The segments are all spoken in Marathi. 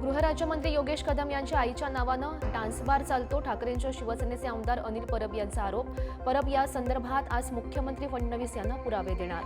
गृहराज्यमंत्री योगेश कदम यांच्या आईच्या नावानं डान्स बार चालतो. ठाकरेंच्या शिवसेनेचे आमदार अनिल परब यांचा आरोप. परब या संदर्भात आज मुख्यमंत्री फडणवीस यांना पुरावे देणार.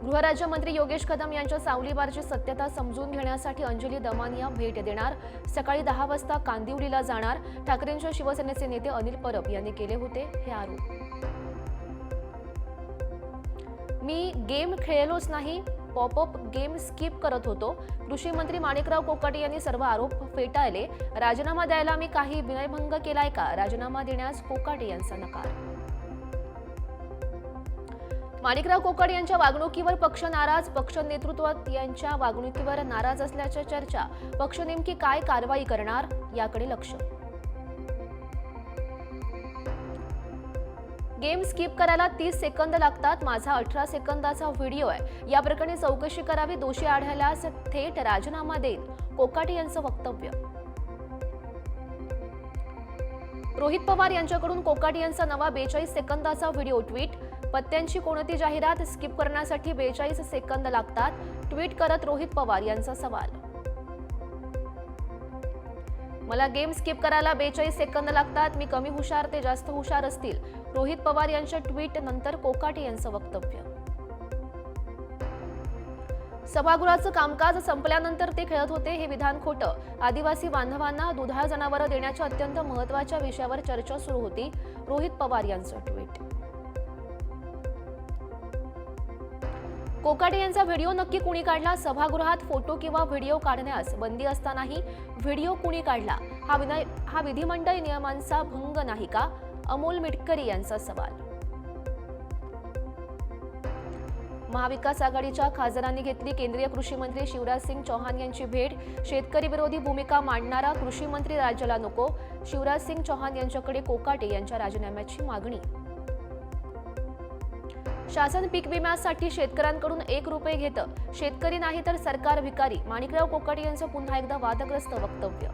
गृहराज्यमंत्री योगेश कदम यांच्या सावली बारची सत्यता समजून घेण्यासाठी अंजली दमानिया भेट देणार. सकाळी 10 वाजता कांदिवलीला जाणार. ठाकरेंच्या शिवसेनेचे नेते अनिल परब यांनी केले होते हे आरोप. मी गेम खेळलोच नाही, पॉपअप गेम स्किप करत होतो. कृषी मंत्री माणिकराव कोकाटे यांनी सर्व आरोप फेटाळले. राजीनामा द्यायला मी काही विनयभंग केलाय का? राजीनामा देण्यास कोकाटे यांचा नकार. माणिकराव कोकाटे यांच्या वागणुकीवर पक्ष नाराज. पक्ष नेतृत्व यांच्या वागणुकीवर नाराज असल्याच्या चर्चा. पक्ष नेमकी काय कारवाई करणार याकडे लक्ष. गेम स्किप करायला 30 सेकंद लागतात. माझा 18 सेकंदाचा व्हिडिओ आहे. या प्रकरणी चौकशी करावी. दोषी आढळल्यास थेट राजीनामा देईल, कोकाटे यांचं वक्तव्य. रोहित पवार यांच्याकडून कोकाटे यांचा नवा 42 सेकंदाचा व्हिडिओ ट्विट. पत्त्यांची कोणती जाहिरात स्किप करण्यासाठी 42 सेकंद लागतात. ट्विट करत रोहित पवार यांचा सवाल. मला गेम स्किप करायला 42 सेकंद लागतात. मी कमी हुशार, ते जास्त हुशार असतील. रोहित पवार यांच्या ट्विट नंतर कोकाटे यांचं वक्तव्य. सभागृहाचं कामकाज संपल्यानंतर ते खेळत होते हे विधान खोटं. आदिवासी बांधवांना दुधाळ जनावरं देण्याच्या अत्यंत महत्त्वाच्या विषयावर चर्चा सुरू होती. रोहित पवार यांचं ट्विट. कोकाटे यांचा व्हिडिओ नक्की कुणी काढला? सभागृहात फोटो किंवा व्हिडिओ काढण्यास बंदी असतानाही व्हिडिओ कुणी काढला? हा विधिमंडळ नियमांचा भंग नाही का? अमोल मिटकरी यांचा सवाल. महाविकास आघाडीच्या खासदारांनी घेतली केंद्रीय कृषी मंत्री शिवराज सिंग चौहान यांची भेट. शेतकरी विरोधी भूमिका मांडणारा कृषी मंत्री राज्याला नको. शिवराज सिंग चौहान यांच्याकडे कोकाटे यांच्या राजीनाम्याची मागणी. शासन पीक विम्यासाठी शेतकऱ्यांकडून 1 रुपये घेतं. शेतकरी नाही तर सरकार भिकारी. माणिकराव कोकाटे यांचं पुन्हा एकदा वादग्रस्त वक्तव्य.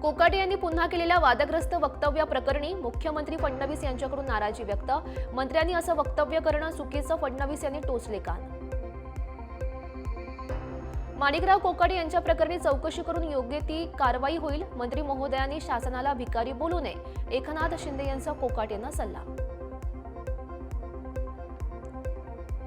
कोकाटे यांनी पुन्हा केलेल्या वादग्रस्त वक्तव्याप्रकरणी मुख्यमंत्री फडणवीस यांच्याकडून नाराजी व्यक्त. मंत्र्यांनी असं वक्तव्य करणं चुकीचं, फडणवीस यांनी टोचले कान. माणिकराव कोकाटे यांच्या प्रकरणी चौकशी करून योग्य ती कारवाई होईल. मंत्री महोदयांनी शासनाला भिकारी बोलू नये, एकनाथ शिंदे यांचा कोकाटेंना सल्ला.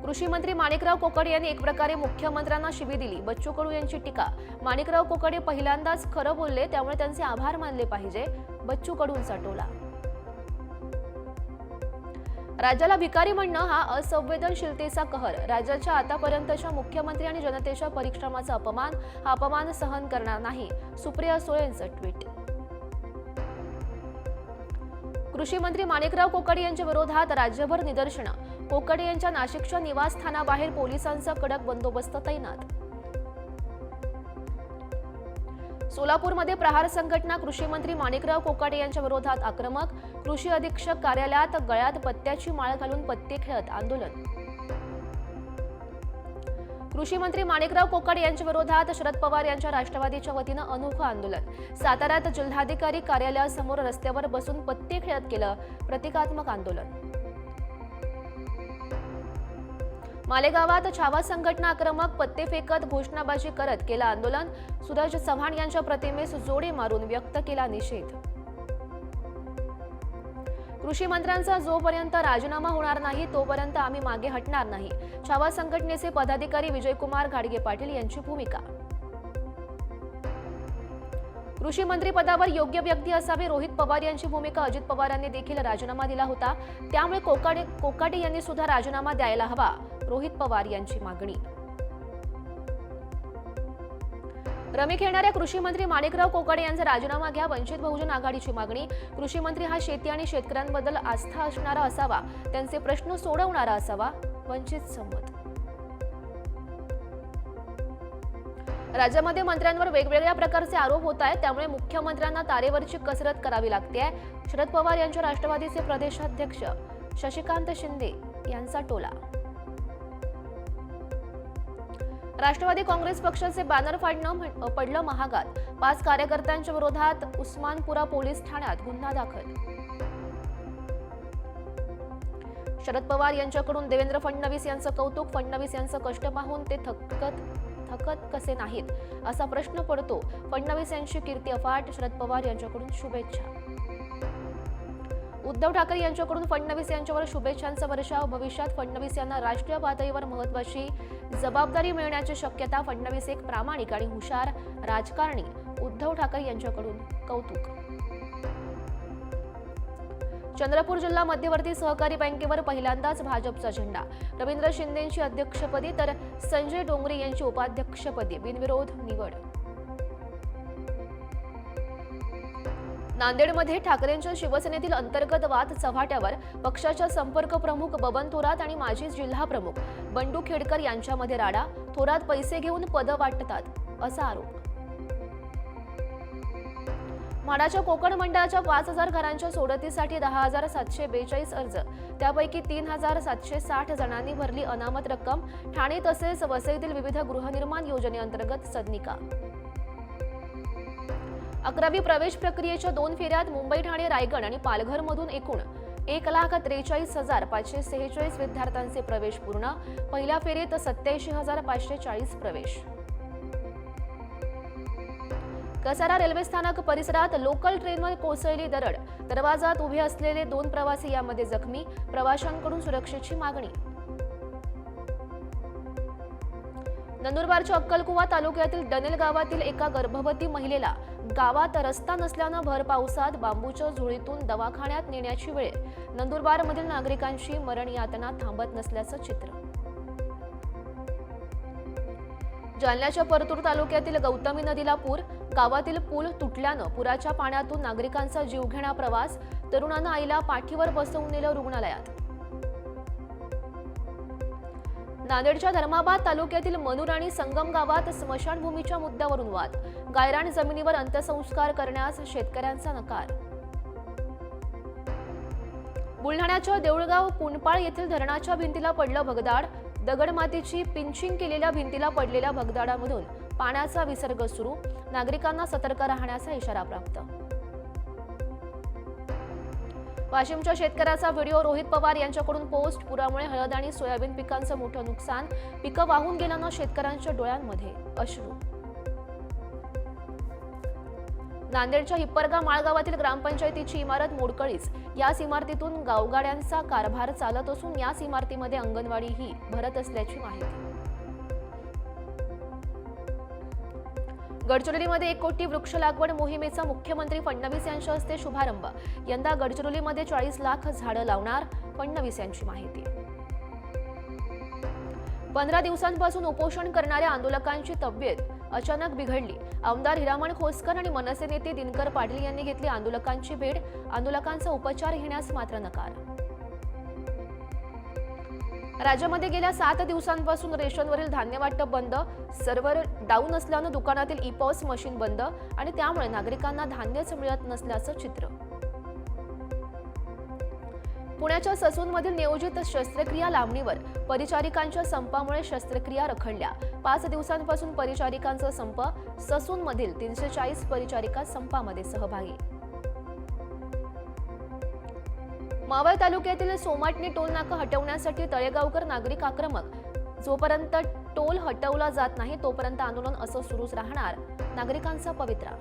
कृषी मंत्री माणिकराव कोकाटे यांनी एक प्रकारे मुख्यमंत्र्यांना शिवी दिली. बच्चू कडू यांची टीका. माणिकराव कोकाटे पहिल्यांदाच खरं बोलले, त्यामुळे त्यांचे आभार मानले पाहिजे. बच्चू कडूंचा टोला. राज्याला भिकारी म्हणणं हा असंवेदनशीलतेचा कहर. राज्याच्या आतापर्यंतच्या मुख्यमंत्री आणि जनतेच्या परिश्रमाचा अपमान. हा अपमान सहन करणार नाही. सुप्रिया सुळेंचं ट्विट. कृषी मंत्री माणिकराव कोकाटे यांच्या विरोधात राज्यभर निदर्शनं. कोकाटे यांच्या नाशिकच्या निवासस्थानाबाहेर पोलिसांचा कडक बंदोबस्त तैनात. सोलापूरमध्ये प्रहार संघटना. कृषी मंत्री माणिकराव कोकाटे यांच्या विरोधात आक्रमक. कृषी अधीक्षक कार्यालयात गळ्यात पत्त्याची माळ घालून पत्ते खेळत आंदोलन. कृषी मंत्री माणिकराव कोकाटे यांच्या विरोधात शरद पवार यांच्या राष्ट्रवादीच्या वतीनं अनोखं आंदोलन. साताऱ्यात जिल्हाधिकारी कार्यालयासमोर रस्त्यावर बसून पत्ते खेळत केलं प्रतिकात्मक आंदोलन. मालेगावात छावा संघटना आक्रमक. पत्ते फेकत घोषणाबाजी करत केलं आंदोलन. सूरज चव्हाण यांच्या प्रतिमेस जोडे मारून व्यक्त केला निषेध. कृषी मंत्र्यांचा जोपर्यंत राजीनामा होणार नाही तोपर्यंत आम्ही मागे हटणार नाही. छावा संघटनेचे पदाधिकारी विजयकुमार घाडगे पाटील यांची भूमिका. कृषी मंत्री पदावर योग्य व्यक्ती असावी. रोहित पवार यांची भूमिका. अजित पवारांनी देखील राजीनामा दिला होता, त्यामुळे कोकाटे यांनी सुद्धा राजीनामा द्यायला हवा. रोहित पवार यांची मागणी. रमी खेळणाऱ्या कृषी मंत्री माणिकराव कोकाटे यांचा राजीनामा घ्या. वंचित बहुजन आघाडीची मागणी. कृषी मंत्री हा शेती आणि शेतकऱ्यांबद्दल आस्था असणारा असावा. त्यांचे प्रश्न सोडवणारा असावा. वंचित संमत. राज्यामध्ये मंत्र्यांवर वेगवेगळ्या प्रकारचे आरोप होत आहेत, त्यामुळे मुख्यमंत्र्यांना तारेवरची कसरत करावी लागते. शरद पवार यांच्या राष्ट्रवादीचे प्रदेशाध्यक्ष शशिकांत शिंदे यांचा टोला. राष्ट्रवादी काँग्रेस पक्षाचे बॅनर फाडणं पडलं महागात. 5 कार्यकर्त्यांच्या विरोधात उस्मानपुरा पोलीस ठाण्यात गुन्हा दाखल. शरद पवार यांच्याकडून देवेंद्र फडणवीस यांचं कौतुक. फडणवीस यांचं कष्ट पाहून ते थकत कसे नाहीत असा प्रश्न पडतो. फडणवीस यांची कीर्ती अफाट. शरद पवार यांच्याकडून शुभेच्छा. उद्धव ठाकरे यांच्याकडून फडणवीस यांच्यावर शुभेच्छांचा वर्षाव. भविष्यात फडणवीस यांना राष्ट्रीय पातळीवर महत्त्वाची जबाबदारी मिळण्याची शक्यता. फडणवीस एक प्रामाणिक आणि हुशार राजकारणी. उद्धव ठाकरे यांच्याकडून कौतुक. चंद्रपूर जिल्हा मध्यवर्ती सहकारी बँकेवर पहिल्यांदाच भाजपचा झेंडा. रवींद्र शिंदेंची अध्यक्षपदी तर संजय डोंगरे यांची उपाध्यक्षपदी बिनविरोध निवड. नांदेडमध्ये ठाकरेंच्या शिवसेनेतील अंतर्गत वाद चव्हाट्यावर. पक्षाच्या संपर्क प्रमुख बबन थोरात आणि माजी जिल्हा प्रमुख बंडू खेडकर यांच्यामध्ये राडा. थोरात पैसे घेऊन पदं वाटतात असा आरोप. म्हाडाच्या कोकण मंडळाच्या 5,000 घरांच्या सोडतीसाठी 10,742 अर्ज. त्यापैकी 3,760 जणांनी भरली अनामत रक्कम. ठाणे तसेच वसईतील विविध गृहनिर्माण योजनेअंतर्गत सदनिका. 11वी प्रवेश प्रक्रियेच्या 2 फेऱ्यात मुंबई, ठाणे, रायगड आणि पालघरमधून एकूण 1,43,546 विद्यार्थ्यांचे प्रवेश पूर्ण. पहिल्या फेरीत 87,540 प्रवेश. कसारा रेल्वे स्थानक परिसरात लोकल ट्रेनवर कोसळली दरड. दरवाजात उभे असलेले 2 प्रवासी यामध्ये जखमी. प्रवाशांकडून सुरक्षेची मागणी. नंदुरबारच्या अक्कलकुवा तालुक्यातील डनेल गावातील एका गर्भवती महिलेला गावात रस्ता नसल्यानं भर पावसात बांबूच्या झोळीतून दवाखान्यात नेण्याची वेळ. नंदुरबारमधील नागरिकांची मरण यातना थांबत नसल्याचं चित्र. जालन्याच्या परतूर तालुक्यातील गौतमी नदीला पूर. गावातील पूल तुटल्यानं पुराच्या पाण्यातून नागरिकांचा जीवघेणा प्रवास. तरुणानं आईला पाठीवर बसवून नेलं रुग्णालयात. नांदेडच्या धर्माबाद तालुक्यातील मनूर आणि संगम गावात स्मशानभूमीच्या मुद्द्यावरून वाद. गायरान जमिनीवर अंत्यसंस्कार करण्यास शेतकऱ्यांचा नकार. बुलढाण्याच्या देऊळगाव कुणपाळ येथील धरणाच्या भिंतीला पडलं भगदाड. दगडमातीची पिंचिंग केलेल्या भिंतीला पडलेल्या भगदाडामधून पाण्याचा विसर्ग सुरू. नागरिकांना सतर्क राहण्याचा इशारा प्राप्त. वाशिमच्या शेतकऱ्याचा व्हिडिओ. रोहित पवार यांच्याकडून पोस्ट. पुरामुळे हळद आणि सोयाबीन पिकांचं मोठं नुकसान. पिकं वाहून गेल्यानं शेतकऱ्यांच्या डोळ्यांमध्ये अश्रू. नांदेडच्या हिप्परगा माळगावातील ग्रामपंचायतीची इमारत मोडकळीस. याच इमारतीतून गावगाड्यांचा कारभार चालत असून याच इमारतीमध्ये अंगणवाडीही भरत असल्याची माहिती. गडचिरोलीमध्ये 1 कोटी वृक्ष लागवड मोहिमेचा मुख्यमंत्री फडणवीस यांच्या हस्ते शुभारंभ. यंदा गडचिरोलीमध्ये 40 लाख झाडं लावणार. फडणवीस यांची माहिती. 15 दिवसांपासून उपोषण करणाऱ्या आंदोलकांची तब्येत अचानक बिघडली. आमदार हिरामण खोसकर आणि मनसे नेते दिनकर पाटील यांनी घेतली आंदोलकांची भेट. आंदोलकांचा उपचार घेण्यास मात्र नकार. राज्यामध्ये गेल्या 7 दिवसांपासून रेशनवरील धान्य वाटप बंद. सर्व्हर डाऊन असल्यानं दुकानातील ई-पॉस मशीन बंद आणि त्यामुळे नागरिकांना धान्यच मिळत नसल्याचं चित्र. पुण्याच्या ससूनमधील नियोजित शस्त्रक्रिया लांबणीवर. परिचारिकांच्या संपामुळे शस्त्रक्रिया रखडल्या. 5 दिवसांपासून परिचारिकांचा संप. ससूनमधील 340 परिचारिका संपामध्ये सहभागी. मावळ तालुक्यातील सोमाटणी टोल नाका हटवण्यासाठी तळेगावकर नागरिक आक्रमक. जोपर्यंत टोल हटवला जात नाही तोपर्यंत आंदोलन असं सुरूच राहणार. नागरिकांचा पवित्रा.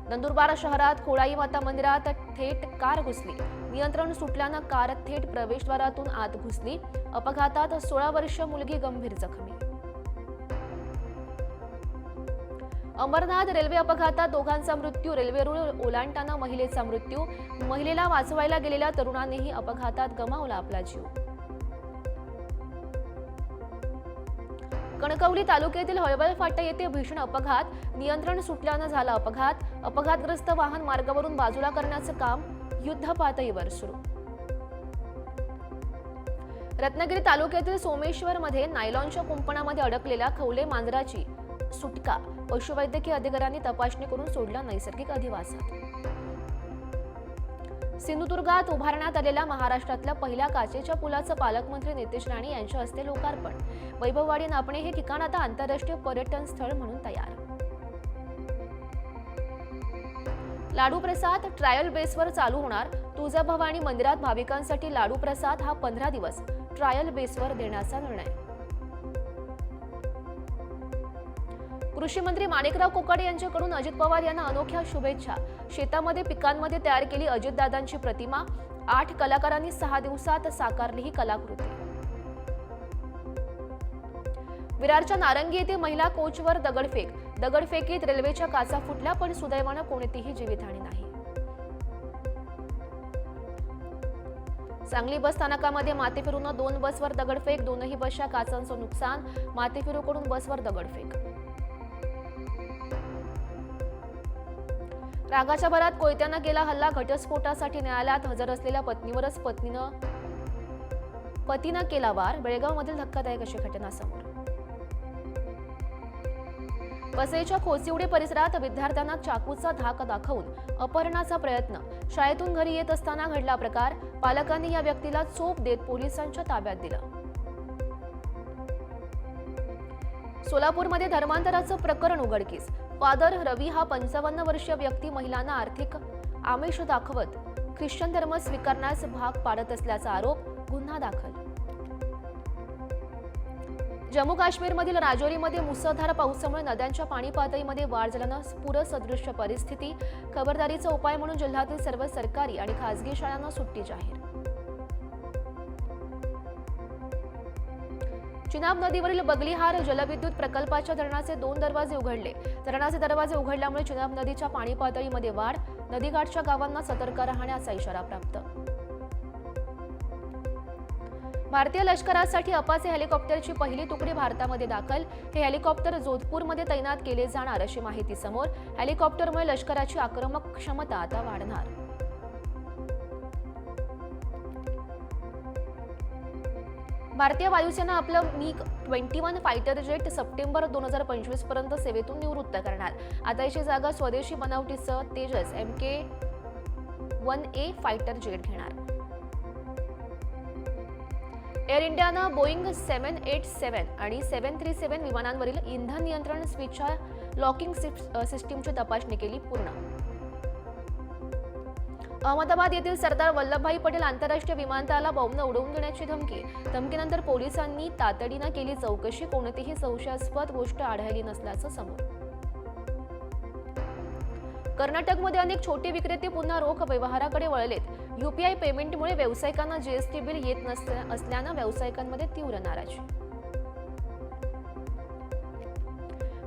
नंदुरबार शहरात खोळाई माता मंदिरात थेट कार घुसली. नियंत्रण सुटल्यानं कार थेट प्रवेशद्वारातून आत घुसली. अपघातात 16 वर्षीय मुलगी गंभीर जखमी. अमरनाथ रेल्वे अपघातात दोघांचा मृत्यू. रेल्वे रूळ ओलांडताना महिलेचा मृत्यू. महिलेला वाचवायला गेलेल्या तरुणानेही अपघातात गमावला आपला जीव. कणकवली तालुक्यातील हळवळ फाटा येथे भीषण अपघात. नियंत्रण सुटल्यानं झाला अपघात. अपघातग्रस्त वाहन मार्गावरून बाजूला करण्याचं काम युद्धपातळीवर सुरू. रत्नागिरी तालुक्यातील सोमेश्वरमध्ये नायलॉनच्या कुंपणामध्ये अडकलेल्या खवले मांजराची सुटका. पशुवैद्यकीय अधिकाऱ्यांनी तपासणी करून सोडला नैसर्गिक अधिवासात. सिंधुदुर्गात उभारण्यात आलेल्या महाराष्ट्रातल्या पहिल्या काचेच्या पुलाचं पालकमंत्री नितेश राणे यांच्या हस्ते लोकार्पण. वैभववाडी नापणे हे ठिकाण आता आंतरराष्ट्रीय पर्यटन स्थळ म्हणून तयार. लाडू प्रसाद ट्रायल बेसवर चालू होणार. तुळजाभवानी मंदिरात भाविकांसाठी लाडू प्रसाद हा 15 दिवस ट्रायल बेसवर देण्याचा निर्णय. कृषी मंत्री माणिकराव कोकाटे यांच्याकडून अजित पवार यांना अनोख्या शुभेच्छा. शेतामध्ये पिकांमध्ये तयार केली अजितदादांची प्रतिमा. 8 कलाकारांनी 6 दिवसात साकारली ही कलाकृती. विरारच्या नारंगी येथे महिला कोचवर दगडफेक. दगडफेकीत रेल्वेच्या काचा फुटल्या, पण सुदैवानं कोणतीही जीवितहानी नाही. सांगली बस स्थानकामध्ये माथेफिरूंना 2 बसवर दगडफेक. दोनही बसच्या काचांचं नुकसान. माथेफिरूकडून बसवर दगडफेक. रागाच्या भरात कोयत्यानं केला हल्ला. घटस्फोटासाठी न्यायालयात हजर असलेल्या पत्नीवरच पतीनं केला वार. बेळगावमधील धक्कादायक अशी घटना समोर. वसईच्या खोसिवडे परिसरात विद्यार्थ्यांना चाकूचा धाक दाखवून अपहरणाचा प्रयत्न. शाळेतून घरी येत असताना घडला प्रकार. पालकांनी या व्यक्तीला चोप देत पोलिसांच्या ताब्यात दिलं. सोलापूरमध्ये धर्मांतराचं प्रकरण उघडकीस. फादर रवी हा 55 वर्षीय व्यक्ती महिलांना आर्थिक आमिष दाखवत ख्रिश्चन धर्म स्वीकारण्यास भाग पाडत असल्याचा आरोप. गुन्हा दाखल. जम्मू काश्मीरमधील राजौरीमध्ये मुसळधार पावसामुळे नद्यांच्या पाणी पातळीमध्ये वाढ झाल्यानं पूरसदृश परिस्थिती. खबरदारीचा उपाय म्हणून जिल्ह्यातील सर्व सरकारी आणि खासगी शाळांना सुट्टी जाहीर. चिनाब नदीवरील बगलीहार जलविद्युत प्रकल्पाच्या धरणाचे 2 दरवाजे उघडले. धरणाचे दरवाजे उघडल्यामुळे चिनाब नदीच्या पाणी पातळीमध्ये वाढ. नदीकाठच्या गावांना सतर्क राहण्याचा इशारा प्राप्त. भारतीय लष्करासाठी अपाचे हेलिकॉप्टरची पहिली तुकडी भारतामध्ये दाखल. हे हेलिकॉप्टर जोधपूरमध्ये तैनात केले जाणार अशी माहिती समोर. हेलिकॉप्टरमुळे लष्कराची आक्रमक क्षमता आता वाढणार. भारतीय वायुसेना आपलं MiG-21 फायटर जेट सप्टेंबर 2025 पर्यंत सेवेतून निवृत्त करणार. आता याची जागा स्वदेशी बनावटीचं तेजस MK-1A फायटर जेट घेणार. एअर इंडियानं बोईंग 787 आणि 737 विमानांवरील इंधन नियंत्रण स्विचच्या लॉकिंग सिस्टीमची तपासणी केली पूर्ण. अहमदाबाद येथील सरदार वल्लभभाई पटेल आंतरराष्ट्रीय विमानतळाला बॉम्बनं उडवून देण्याची धमकी. धमकीनंतर पोलिसांनी तातडीनं केली चौकशी. कोणतीही संशयास्पद गोष्ट आढळली नसल्याचं समोर. कर्नाटकमध्ये अनेक छोटे विक्रेते पुन्हा रोख व्यवहाराकडे वळलेत. UPI पेमेंटमुळे व्यावसायिकांना GST बिल येत असल्यानं व्यावसायिकांमध्ये तीव्र नाराजी.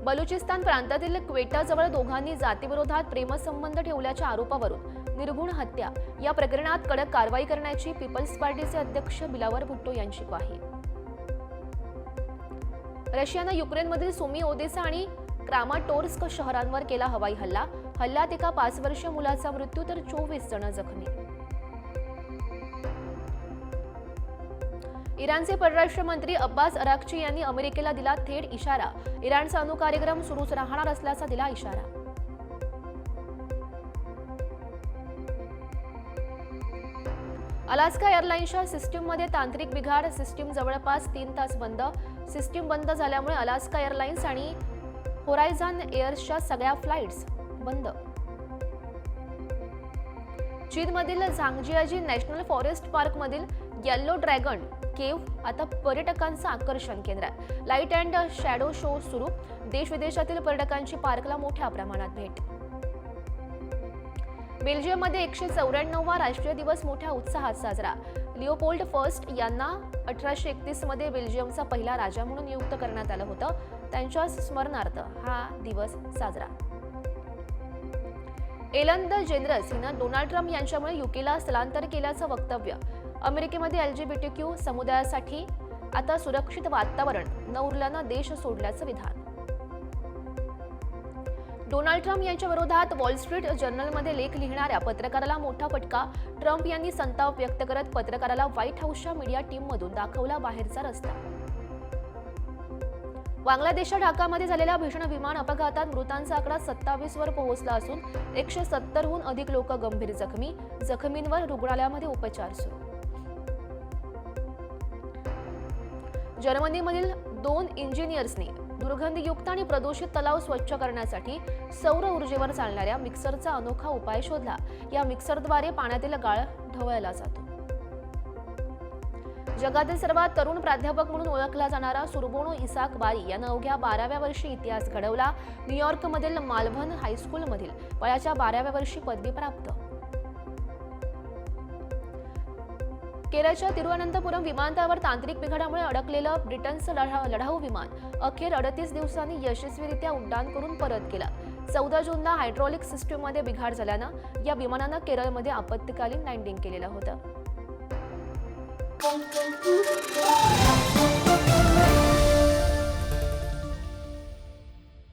बलुचिस्तान प्रांतातील क्वेटाजवळ दोघांनी जातीविरोधात प्रेमसंबंध ठेवल्याच्या आरोपावरून निर्घुण हत्या. या प्रकरणात कडक कारवाई करण्याची पीपल्स पार्टीचे अध्यक्ष बिलावर भुट्टो यांची ग्वाही. रशियानं युक्रेनमधील सुमी, ओदेसा आणि क्रामाटोर्स्क शहरांवर केला हवाई हल्ला. हल्ल्यात एका 5 वर्षीय मुलाचा मृत्यू तर 24 जण जखमी. इराणचे परराष्ट्र मंत्री अब्बास अराक्ची यांनी अमेरिकेला दिला थेट इशारा. इराणचा अणुकार्यक्रम सुरूच राहणार असल्याचा दिला इशारा. अलास्का एअरलाइन्सच्या सिस्टीममध्ये तांत्रिक बिघाड. सिस्टीम जवळपास 3 तास बंद. सिस्टीम बंद झाल्यामुळे अलास्का एअरलाइन्स आणि होरायझन एअर्सच्या सगळ्या फ्लाइट्स बंद. चीनमधील झांगजियाजी नॅशनल फॉरेस्ट पार्कमधील येल्लो ड्रॅगन केव्ह आता पर्यटकांचं आकर्षण केंद्र आहे. लाईट अँड शॅडो शो सुरू. देश विदेशातील पर्यटकांची पार्कला मोठ्या प्रमाणात भेट. बेल्जियममध्ये 194वा राष्ट्रीय दिवस मोठ्या उत्साहात साजरा. लिओपोल्ड फर्स्ट यांना 1831 मध्ये बेल्जियमचा पहिला राजा म्हणून नियुक्त करण्यात आलं होतं. त्यांच्या स्मरणार्थ हा दिवस साजरा. एलन द जेनरस हिनं डोनाल्ड ट्रम्प यांच्यामुळे युकेला स्थलांतर केल्याचं वक्तव्य. अमेरिकेमध्ये LGBTQ समुदायासाठी आता सुरक्षित वातावरण न उरल्यानं देश सोडल्याचं विधान. डोनाल्ड ट्रम्प यांच्या विरोधात वॉल स्ट्रीट जर्नलमध्ये लेख लिहिणाऱ्या पत्रकाराला मोठा फटका. ट्रम्प यांनी संताप व्यक्त करत पत्रकाराला व्हाईट हाऊसच्या मीडिया टीममधून दाखवला बाहेरचा रस्ता. बांगलादेशच्या ढाकामध्ये झालेल्या भीषण विमान अपघातात मृतांचा आकडा 27 वर पोहोचला असून 170हून अधिक लोक गंभीर जखमी. जखमींवर रुग्णालयामध्ये उपचार सुरू. जर्मनीमधील 2 इंजिनियर्सनी दुर्गंधीयुक्त आणि प्रदूषित तलाव स्वच्छ करण्यासाठी सौर ऊर्जेवर चालणाऱ्या मिक्सरचा अनोखा उपाय शोधला. या मिक्सरद्वारे पाण्यातील गाळ ढवळला जातो. जगातील सर्वात तरुण प्राध्यापक म्हणून ओळखला जाणारा सुरबोनो इसाक बारी यानं अवघ्या 12व्या वर्षी इतिहास घडवला. न्यूयॉर्कमधील माल्व्हर्न हायस्कूलमधील वयाच्या 12व्या वर्षी पदवी प्राप्त. केरळच्या तिरुअनंतपुरम विमानतळावर तांत्रिक बिघाडामुळे अडकलेलं ब्रिटनचं लढाऊ विमान अखेर 38 दिवसांनी यशस्वीरित्या उड्डाण करून परत केलं. 14 जूनला हायड्रॉलिक सिस्टीममध्ये बिघाड झाल्यानं या विमानानं केरळमध्ये आपत्कालीन लँडिंग केलेलं होतं.